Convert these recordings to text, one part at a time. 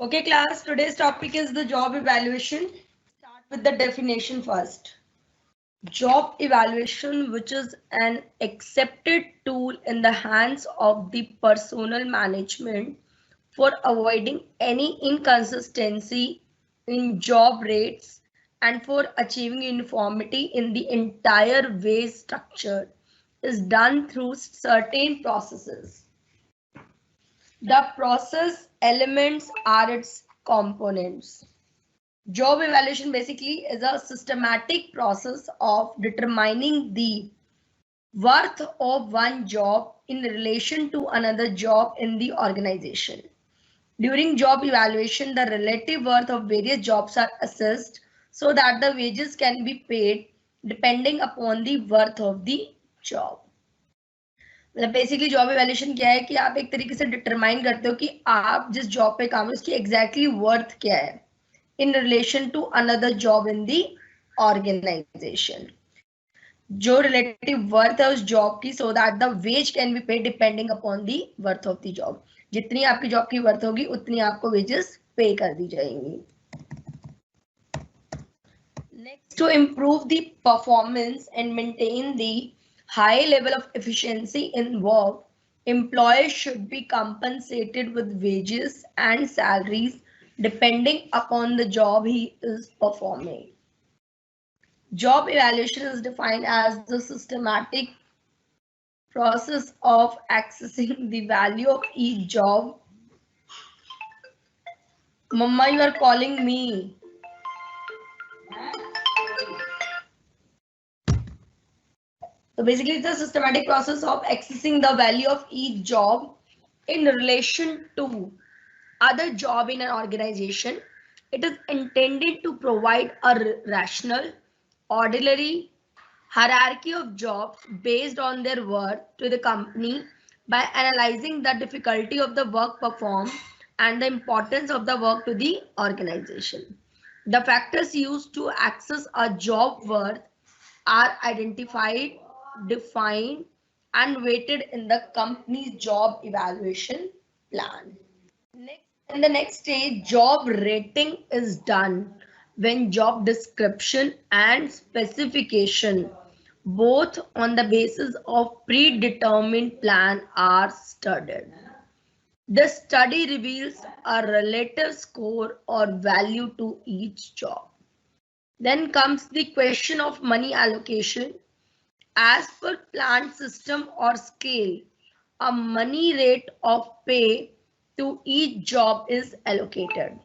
Okay, class, today's topic is the job evaluation. Start with the definition first. Job evaluation, which is an accepted tool in the hands of the personnel management for avoiding any inconsistency in job rates and for achieving uniformity in the entire wage structure, is done through certain processes. The process elements are its components. Job evaluation basically is a systematic process of determining the worth of one job in relation to another job in the organization. During job evaluation, the relative worth of various jobs are assessed so that the wages can be paid depending upon the worth of the job. मतलब basically job evaluation क्या है कि आप एक तरीके से determine करते हो कि आप जिस जॉब पे काम है उसकी एग्जैक्टली वर्थ क्या है in relation to another job in the organisation. जो रिलेटिव वर्थ है उस जॉब की so that the wage can be paid depending upon the worth of the job. जितनी आपकी जॉब की वर्थ होगी उतनी आपको वेजेस पे कर दी जाएंगी. Next, to improve the performance and maintain the high level of efficiency in work, employees should be compensated with wages and salaries depending upon the job he is performing. Job evaluation is defined as the systematic process of accessing the value of each job. Mama, you are calling me. So basically, it's a systematic process of accessing the value of each job in relation to other job in an organization. It is intended to provide a rational, orderly hierarchy of jobs based on their worth to the company by analyzing the difficulty of the work performed and the importance of the work to the organization. The factors used to access a job worth are identified, defined, and weighted in the company's job evaluation plan. In the next stage, job rating is done when job description and specification, both on the basis of predetermined plan, are studied. The study reveals a relative score or value to each job. Then comes the question of money allocation. As per plant system or scale, a money rate of pay to each job is allocated.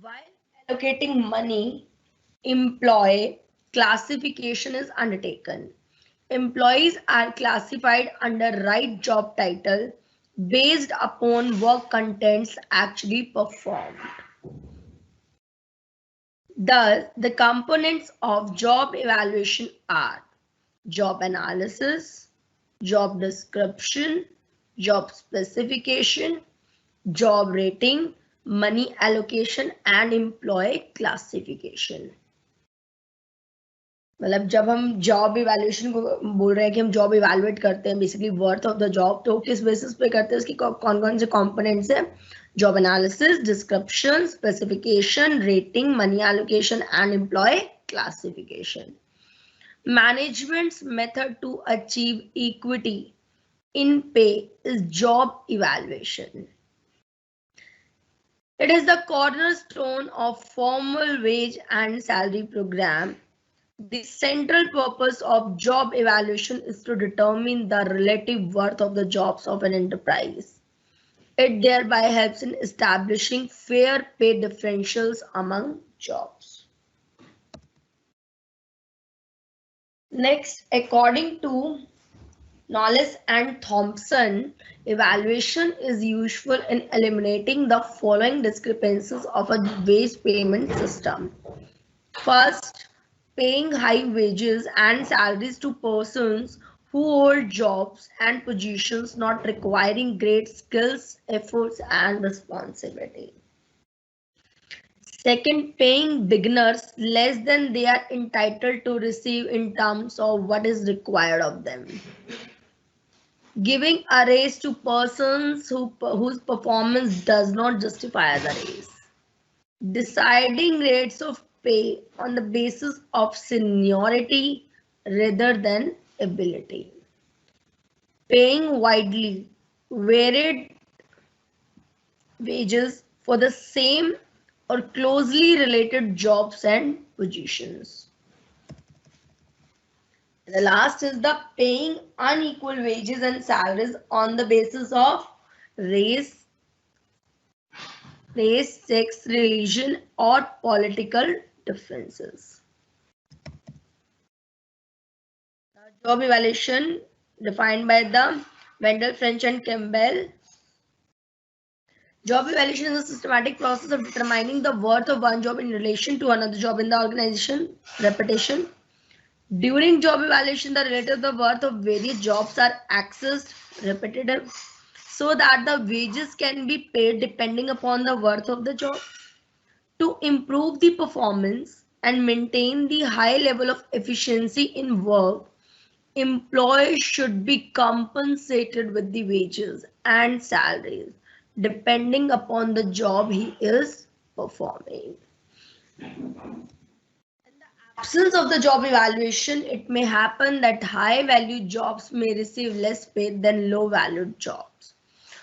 While allocating money, employee classification is undertaken. Employees are classified under right job title based upon work contents actually performed. Thus, the components of job evaluation are job analysis, job description, job specification, job rating, money allocation and employee classification. मतलब जब हम job evaluation को बोल रहे हैं कि हम job evaluate करते हैं basically worth of the job, तो किस बेसिस पे करते हैं, उसकी कौन कौन से कंपोनेंट्स हैं? Job analysis, description, specification, rating, money allocation and employ classification. Management's method to achieve equity in pay is job evaluation. It is the cornerstone of formal wage and salary program. The central purpose of job evaluation is to determine the relative worth of the jobs of an enterprise. It thereby helps in establishing fair pay differentials among jobs. Next, according to Knowles and Thompson, evaluation is useful in eliminating the following discrepancies of a wage payment system. First, paying high wages and salaries to persons who hold jobs and positions not requiring great skills, efforts, and responsibility. Second, paying beginners less than they are entitled to receive in terms of what is required of them. Giving a raise to persons whose performance does not justify as a raise. Deciding rates of pay on the basis of seniority rather than ability. Paying widely varied wages for the same or closely related jobs and positions. The last is the paying unequal wages and salaries on the basis of race, sex, religion, or political differences. Job evaluation defined by the Wendell, French, and Campbell. Job evaluation is a systematic process of determining the worth of one job in relation to another job in the organization. Repetition. During job evaluation, the relative worth of various jobs are accessed, repetitive, so that the wages can be paid depending upon the worth of the job. To improve the performance and maintain the high level of efficiency in work, employees should be compensated with the wages and salaries depending upon the job he is performing. In the absence of the job evaluation, it may happen that high valued jobs may receive less pay than low valued jobs.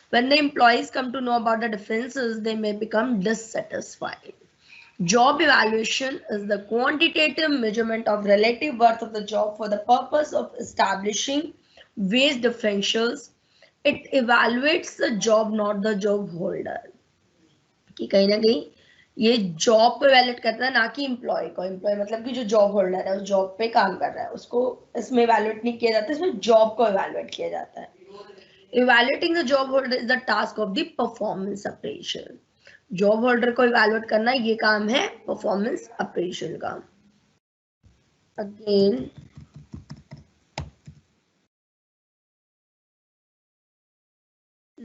When the employees come to know about the differences, they may become dissatisfied. Job evaluation is the quantitative measurement of relative worth of the job for the purpose of establishing wage differentials. It evaluates the job, not the job holder. कि कहीं ना कहीं ये job को evaluate करता है, ना कि एम्प्लॉय को. एम्प्लॉय मतलब कि जो जॉब होल्डर है, उस जॉब पे काम कर रहा है, उसको इसमें इवैल्यूएट नहीं किया जाता, इसमें जॉब को इवैल्यूएट किया जाता है. Evaluating the job holder is the task of the performance appraisal. Job holder को इवैल्यूएट करना ये काम है परफॉर्मेंस अप्रेजल का. Again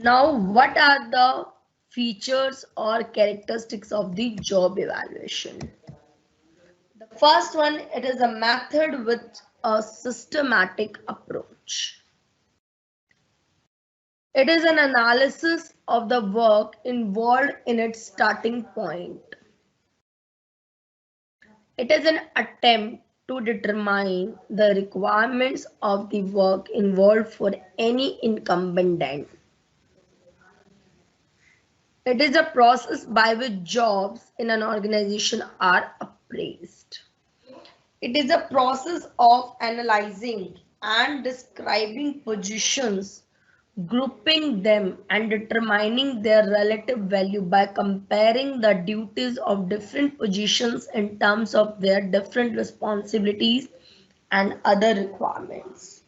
now what are the features or characteristics of the job evaluation? The first one, it is a method with a systematic approach. It is an analysis of the work involved in its starting point. It is an attempt to determine the requirements of the work involved for any incumbent. It is a process by which jobs in an organization are appraised. It is a process of analyzing and describing positions, grouping them and determining their relative value by comparing the duties of different positions in terms of their different responsibilities and other requirements.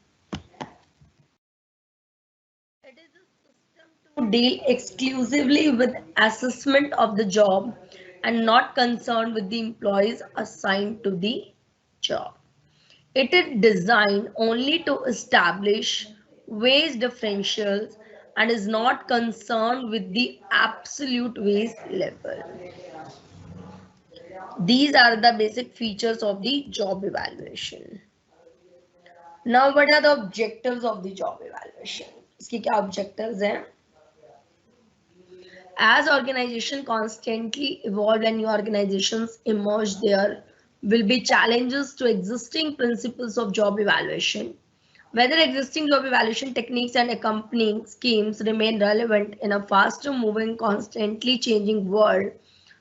It is a system to deal exclusively with assessment of the job and not concerned with the employees assigned to the job. It is designed only to establish wage differentials and is not concerned with the absolute wage level. These are the basic features of the job evaluation. Now, what are the objectives of the job evaluation? इसके क्या objectives हैं? As organizations constantly evolve and new organizations emerge, there will be challenges to existing principles of job evaluation. Whether existing job evaluation techniques and accompanying schemes remain relevant in a faster moving, constantly changing world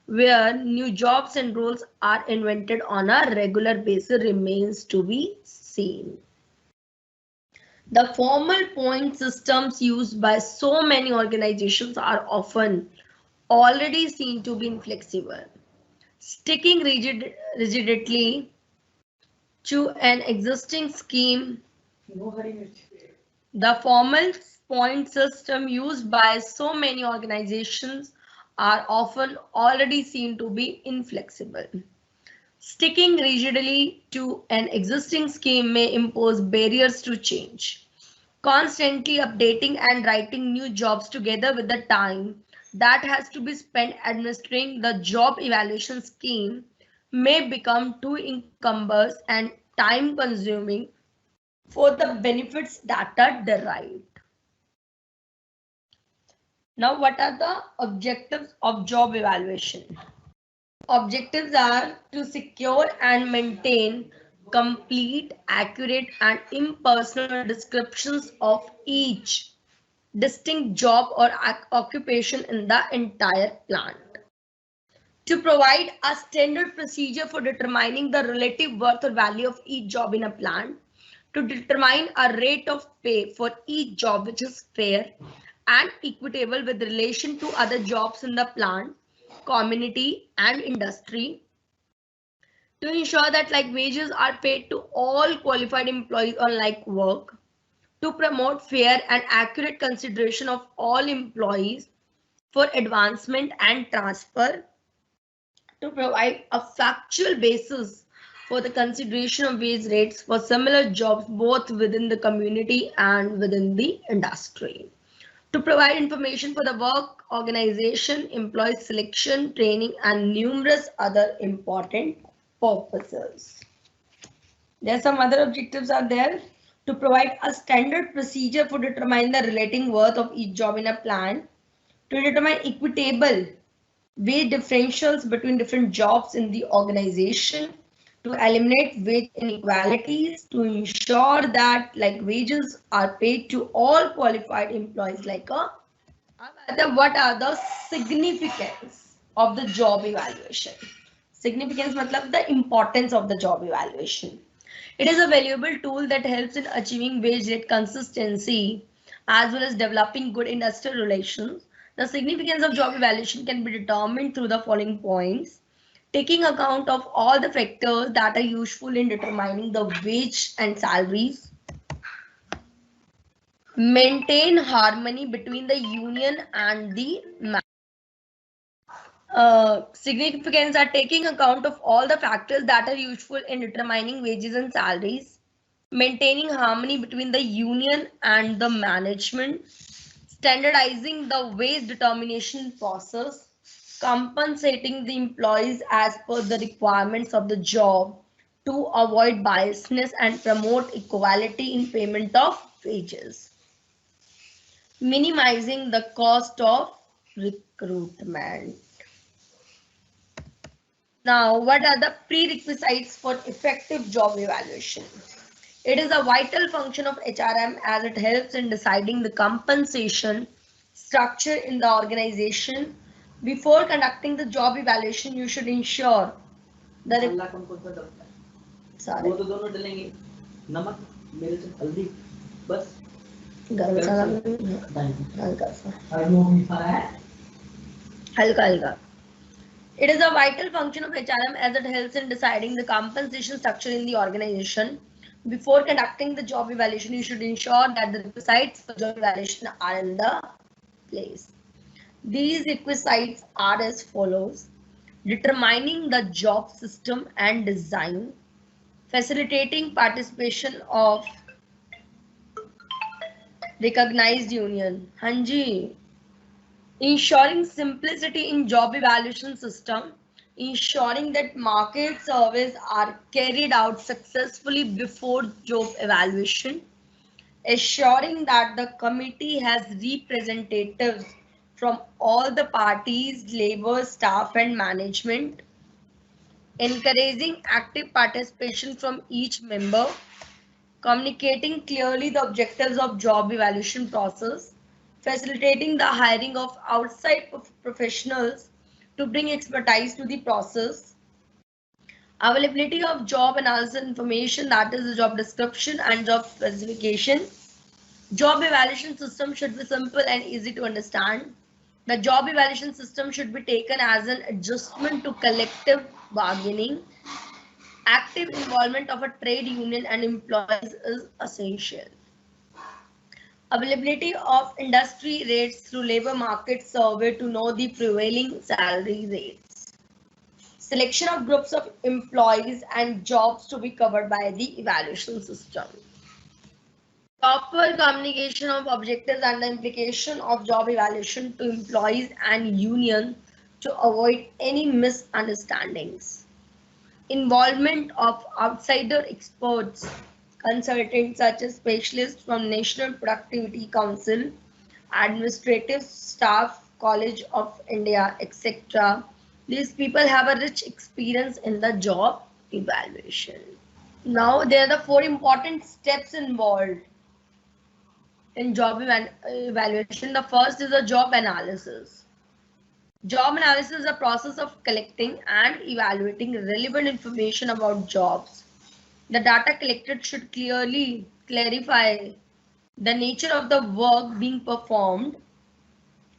where new jobs and roles are invented on a regular basis remains to be seen. The formal point systems used by so many organizations are often already seen to be inflexible. Sticking rigidly to an existing scheme, the formal point system used by so many organizations are often already seen to be inflexible. Sticking rigidly to an existing scheme may impose barriers to change. Constantly updating and writing new jobs together with the time that has to be spent administering the job evaluation scheme may become too encumbrous and time consuming for the benefits that are derived. Now, what are the objectives of job evaluation? Objectives are to secure and maintain complete, accurate, and impersonal descriptions of each distinct job or occupation in the entire plant. To provide a standard procedure for determining the relative worth or value of each job in a plant. To determine a rate of pay for each job which is fair and equitable with relation to other jobs in the plant, community, and industry. To ensure that like wages are paid to all qualified employees on like work. To promote fair and accurate consideration of all employees for advancement and transfer. To provide a factual basis for the consideration of wage rates for similar jobs both within the community and within the industry. To provide information for the work organization, employee selection, training, and numerous other important purposes. There are some other objectives are there. To provide a standard procedure for determining the relating worth of each job in a plant. To determine equitable wage differentials between different jobs in the organization, to eliminate wage inequalities, to ensure that like wages are paid to all qualified employees like a. What are the significance of the job evaluation? Significance matlab the importance of the job evaluation. It is a valuable tool that helps in achieving wage rate consistency as well as developing good industrial relations. The significance of job evaluation can be determined through the following points. Taking account of all the factors that are useful in determining the wage and salaries. Maintain harmony between the union and the significance are taking account of all the factors that are useful in determining wages and salaries, maintaining harmony between the union and the management, standardizing the wage determination process, compensating the employees as per the requirements of the job to avoid biasness and promote equality in payment of wages, minimizing the cost of recruitment. Now, what are the prerequisites for effective job evaluation? It is a vital function of HRM as it helps in deciding the compensation structure in the organization. Before conducting the job evaluation, you should ensure that sorry. It is a vital function of HRM as it helps in deciding the compensation structure in the organization. Before conducting the job evaluation, you should ensure that the requisites for job evaluation are in the place. These requisites are as follows. Determining the job system and design, facilitating participation of recognized union. Hanji. Ensuring simplicity in job evaluation system, ensuring that market surveys are carried out successfully before job evaluation, assuring that the committee has representatives from all the parties, labor, staff, and management, encouraging active participation from each member, communicating clearly the objectives of job evaluation process, facilitating the hiring of outside professionals to bring expertise to the process, availability of job analysis information, that is the job description and job specification. Job evaluation system should be simple and easy to understand. The job evaluation system should be taken as an adjustment to collective bargaining. Active involvement of a trade union and employees is essential. Availability of industry rates through labor market survey to know the prevailing salary rates. Selection of groups of employees and jobs to be covered by the evaluation system. Proper communication of objectives and the implication of job evaluation to employees and union to avoid any misunderstandings. Involvement of outsider experts, consultants such as specialists from National Productivity Council, administrative staff, College of India, etc. These people have a rich experience in the job evaluation. Now, there are the 4 important steps involved in job evaluation. The first is a job analysis. Job analysis is a process of collecting and evaluating relevant information about jobs. The data collected should clearly clarify the nature of the work being performed,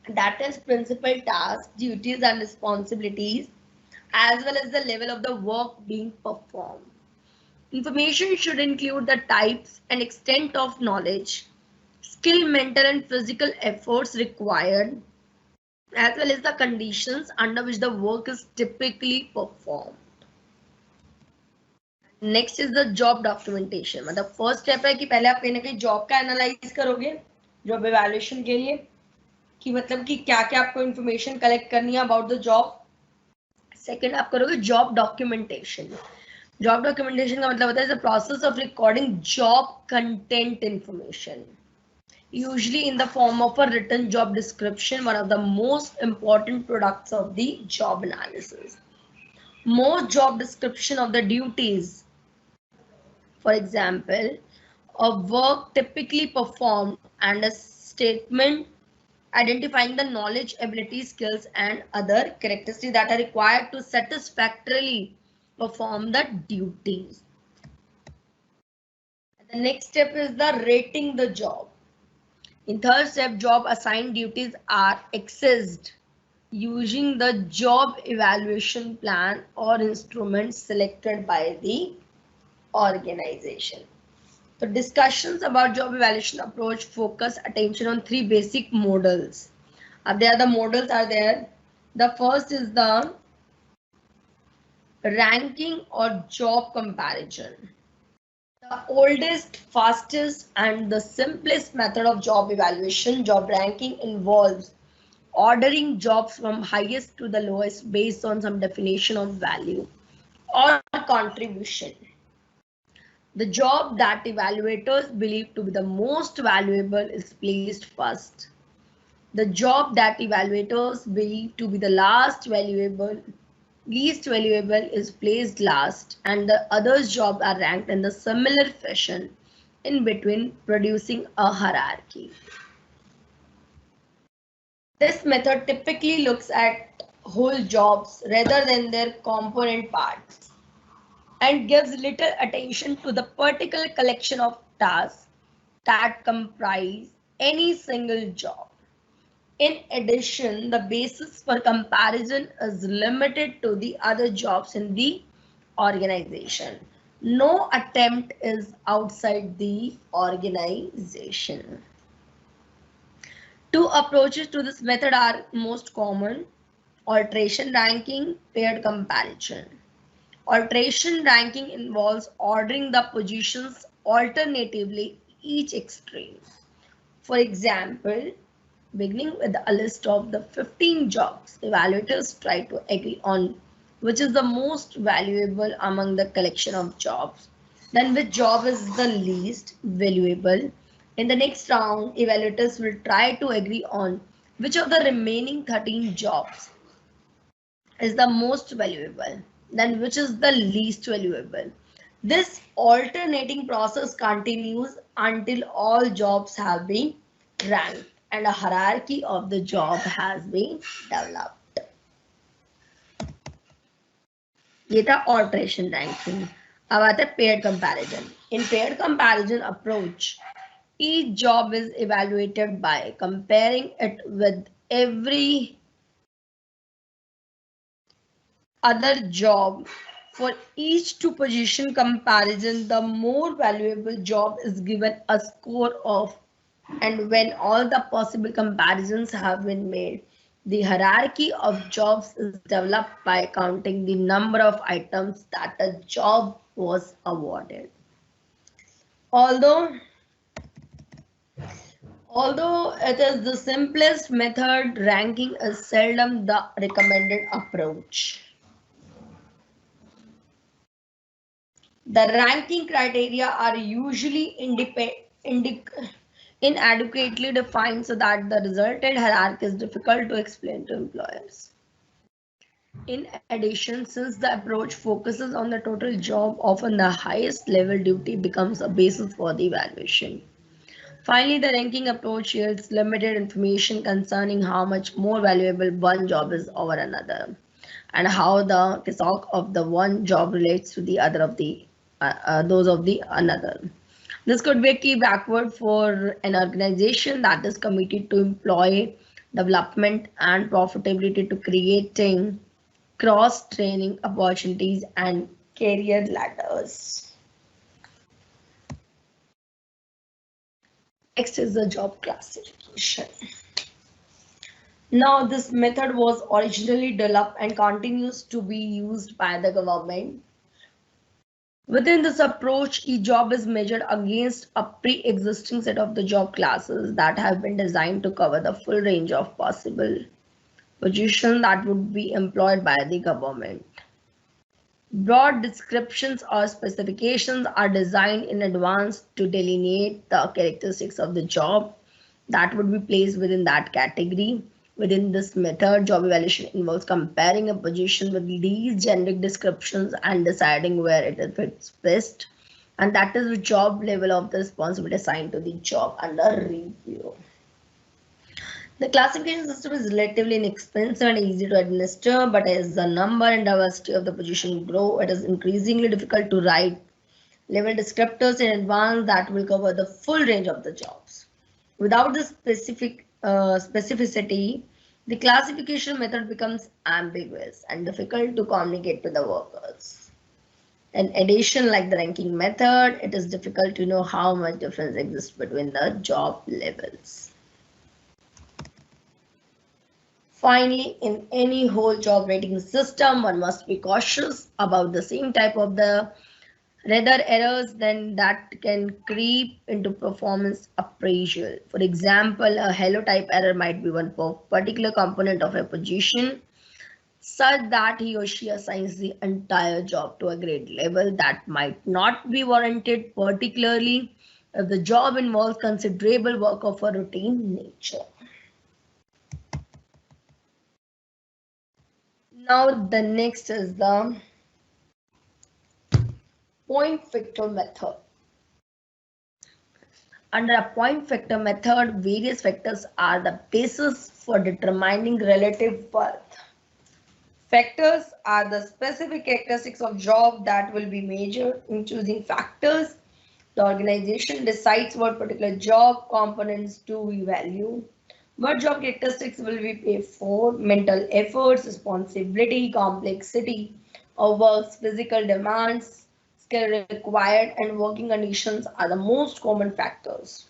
that is principal tasks, duties and responsibilities, as well as the level of the work being performed. Information should include the types and extent of knowledge, skill, mental and physical efforts required, as well as the conditions under which the work is typically performed. Next is the job documentation. मतलब first step है कि पहले आप कहीं ना कहीं job का analyze करोगे job evaluation के लिए कि मतलब कि क्या क्या आपको information collect करनी है about the job. Second आप करोगे job documentation. Job documentation का मतलब होता है the process of recording job content information, usually in the form of a written job description, one of the most important products of the job analysis. Most job description of the duties, for example, of work typically performed, and a statement identifying the knowledge, ability, skills, and other characteristics that are required to satisfactorily perform the duties. The next step is the rating the job. In third step, job assigned duties are assessed using the job evaluation plan or instruments selected by the organization. So discussions about job evaluation approach focus attention on 3 basic models. There the models are there. The first is the ranking or job comparison. The oldest, fastest, and the simplest method of job evaluation, job ranking, involves ordering jobs from highest to the lowest based on some definition of value or contribution. The job that evaluators believe to be the most valuable is placed first. The job that evaluators believe to be the least valuable is placed last, and the others' jobs are ranked in the similar fashion in between, producing a hierarchy. This method typically looks at whole jobs rather than their component parts and gives little attention to the particular collection of tasks that comprise any single job. In addition, the basis for comparison is limited to the other jobs in the organization. No attempt is outside the organization. 2 approaches to this method are most common: alteration ranking, paired comparison. Alteration ranking involves ordering the positions alternatively each extreme. For example, beginning with a list of the 15 jobs, evaluators try to agree on which is the most valuable among the collection of jobs, then which job is the least valuable. In the next round, evaluators will try to agree on which of the remaining 13 jobs is the most valuable, then which is the least valuable. This alternating process continues until all jobs have been ranked and a hierarchy of the job has been developed. ये था alteration ranking. अब आता है paired comparison. In paired comparison approach, each job is evaluated by comparing it with every other job. For each 2 position comparison, the more valuable job is given a score of, and when all the possible comparisons have been made, the hierarchy of jobs is developed by counting the number of items that a job was awarded. Although it is the simplest method, ranking is seldom the recommended approach. The ranking criteria are usually inadequately defined so that the resultant hierarchy is difficult to explain to employers. In addition, since the approach focuses on the total job, often the highest level duty becomes a basis for the evaluation. Finally, the ranking approach yields limited information concerning how much more valuable one job is over another, and how the casework of the one job relates to the other of the those of the another. This could be a key backward for an organization that is committed to employee development and profitability to creating cross-training opportunities and career ladders. Next is the job classification. Now, this method was originally developed and continues to be used by the government. Within this approach, each job is measured against a pre-existing set of the job classes that have been designed to cover the full range of possible positions that would be employed by the government. Broad descriptions or specifications are designed in advance to delineate the characteristics of the job that would be placed within that category. Within this method, job evaluation involves comparing a position with these generic descriptions and deciding where it fits best, and that is the job level of the responsibility assigned to the job under review. The classification system is relatively inexpensive and easy to administer, but as the number and diversity of the position grow, it is increasingly difficult to write level descriptors in advance that will cover the full range of the jobs. Without the specificity, the classification method becomes ambiguous and difficult to communicate to the workers. In addition, like the ranking method, it is difficult to know how much difference exists between the job levels. Finally, in any whole job rating system, one must be cautious about the same type of the rather errors then that can creep into performance appraisal. For example, a hello type error might be one particular component of a position such that he or she assigns the entire job to a grade level that might not be warranted, particularly if the job involves considerable work of a routine nature. Now the next is the point factor method. Under a point factor method, various factors are the basis for determining relative worth. Factors are the specific characteristics of job that will be measured. In choosing factors, the organization decides what particular job components to we value. What job characteristics will we pay for? Mental efforts, responsibility, complexity of work's physical demands, skill required, and working conditions are the most common factors.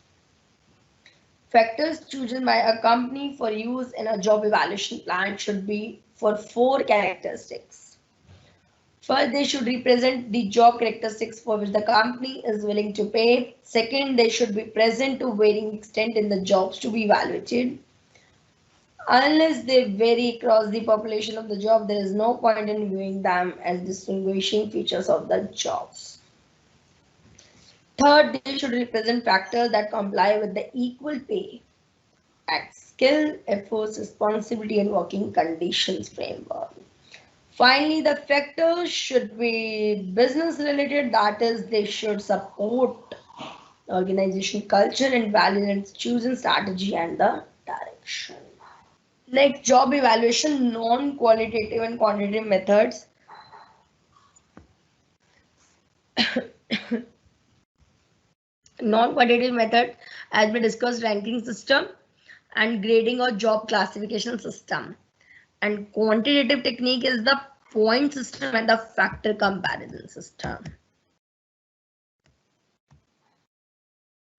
Factors chosen by a company for use in a job evaluation plan should be for 4 characteristics. First, they should represent the job characteristics for which the company is willing to pay. Second, they should be present to varying extent in the jobs to be evaluated. Unless they vary across the population of the job, there is no point in viewing them as distinguishing features of the jobs. Third, they should represent factors that comply with the equal pay at skill, efforts, responsibility, and working conditions framework. Finally, the factors should be business related, that is, they should support the organization culture and values and choosing strategy and the direction. Next, job evaluation, non-qualitative and quantitative methods. Non-quantitative method, as we discussed, ranking system and grading or job classification system. And quantitative technique is the point system and the factor comparison system.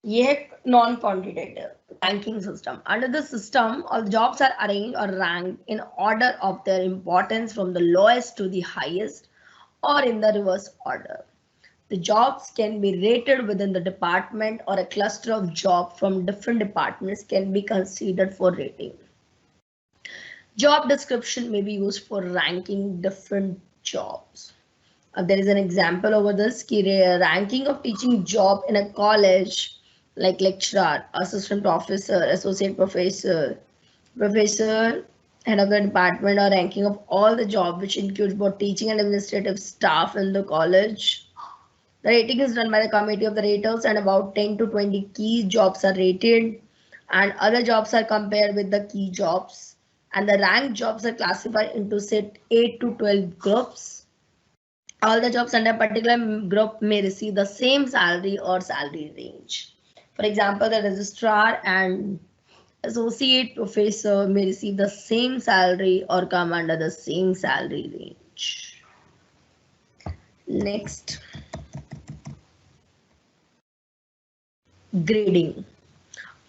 ये non-quantitative ranking system. Under the system, all jobs are arranged or ranked in order of their importance from the lowest to the highest or in the reverse order. The jobs can be rated within the department or a cluster of jobs from different departments can be considered for rating. Job description may be used for ranking different jobs. There is an example over this ranking of teaching job in a college like lecturer, assistant professor, associate professor, professor, head of the department, or ranking of all the job, which includes both teaching and administrative staff in the college. The rating is done by the committee of the raters, and about 10 to 20 key jobs are rated, and other jobs are compared with the key jobs. And the ranked jobs are classified into set 8 to 12 groups. All the jobs under a particular group may receive the same salary or salary range. For example, the registrar and associate professor may receive the same salary or come under the same salary range. Next, grading.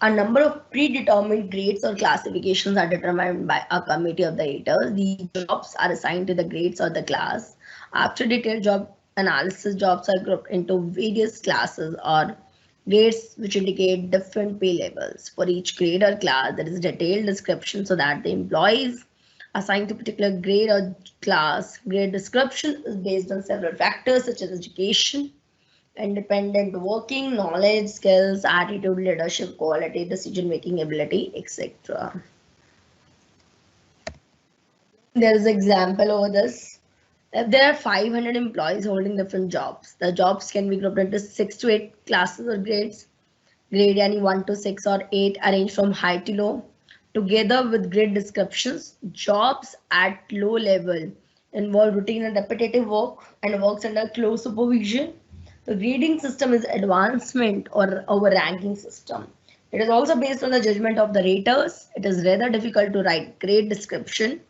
A number of predetermined grades or classifications are determined by a committee of the raters. The jobs are assigned to the grades or the class. After detailed job analysis, jobs are grouped into various classes or grades which indicate different pay levels. For each grade or class, there is a detailed description so that the employees assigned to particular grade or class. Grade description is based on several factors such as education, independent working, knowledge, skills, attitude, leadership quality, decision-making ability, etc. There is an example over this. If there are 500 employees holding different jobs, the jobs can be grouped into 6 to 8 classes or grades. Grade any 1 to 6 or 8 arranged from high to low. Together with grade descriptions, jobs at low level involve routine and repetitive work and works under close supervision. The grading system is advancement or over ranking system. It is also based on the judgment of the raters. It is rather difficult to write grade description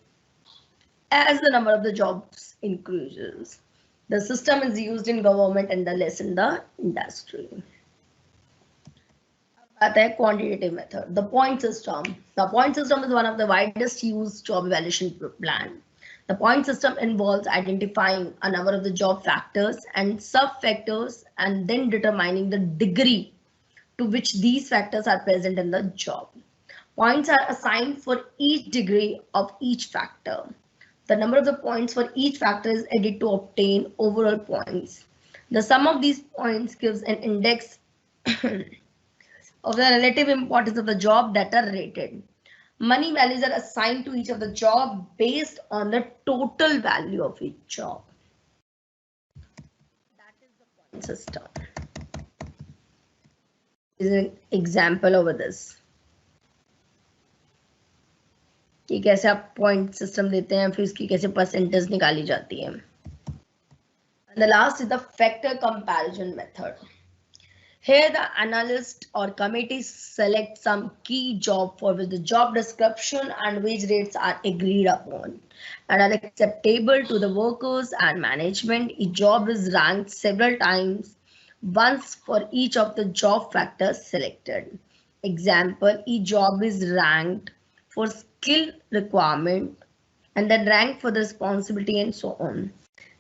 as the number of the jobs increases. The system is used in government and the less in the industry. Quantitative method. The point system. The point system is one of the widest used job evaluation plan. The point system involves identifying a number of the job factors and sub-factors and then determining the degree to which these factors are present in the job. Points are assigned for each degree of each factor. The number of the points for each factor is added to obtain overall points. The sum of these points gives an index of the relative importance of the job that are rated. Money values are assigned to each of the job based on the total value of each job. That is the point system. This is an example over this. कि कैसे आप point system देते हैं, फिर इसकी कैसे percentage निकाली जाती है. And the last is the factor comparison method. Here the analyst or committee select some key job for which the job description and wage rates are agreed upon and are acceptable to the workers and management. Each job is ranked several times, once for each of the job factors selected. Example, each job is ranked for skill requirement and then ranked for the responsibility and so on.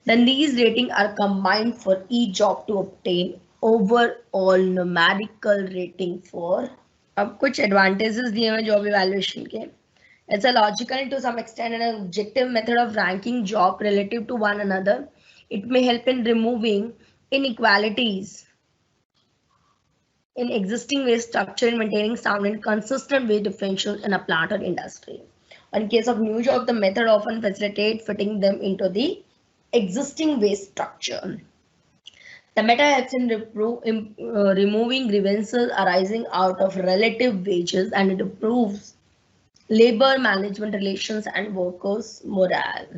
Then these ratings are combined for each job to obtain overall numerical rating for. अब कुछ advantages दिए हैं job evaluation के. It's a logical and to some extent an objective method of ranking job relative to one another. It may help in removing inequalities in existing wage structure and maintaining sound and consistent wage differentials in a plant or industry. In case of new job, the method often facilitates fitting them into the existing wage structure. The method helps in removing grievances arising out of relative wages, and it improves labor management relations and workers' morale.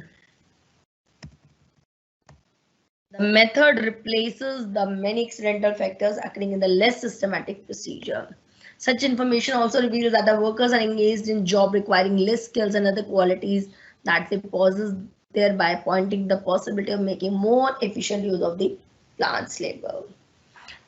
The method replaces the many accidental factors occurring in the less systematic procedure. Such information also reveals that the workers are engaged in job requiring less skills and other qualities that they possess, thereby pointing the possibility of making more efficient use of the plant's labor.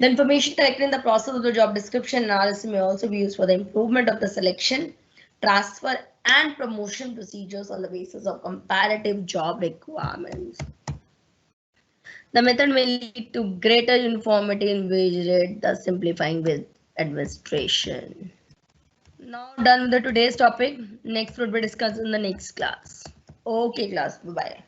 The information collected in the process of the job description analysis may also be used for the improvement of the selection, transfer, and promotion procedures on the basis of comparative job requirements. The method may lead to greater uniformity in wage rate, thus simplifying wage administration. Now done with the today's topic. Next would be discussed in the next class. Okay class, bye-bye.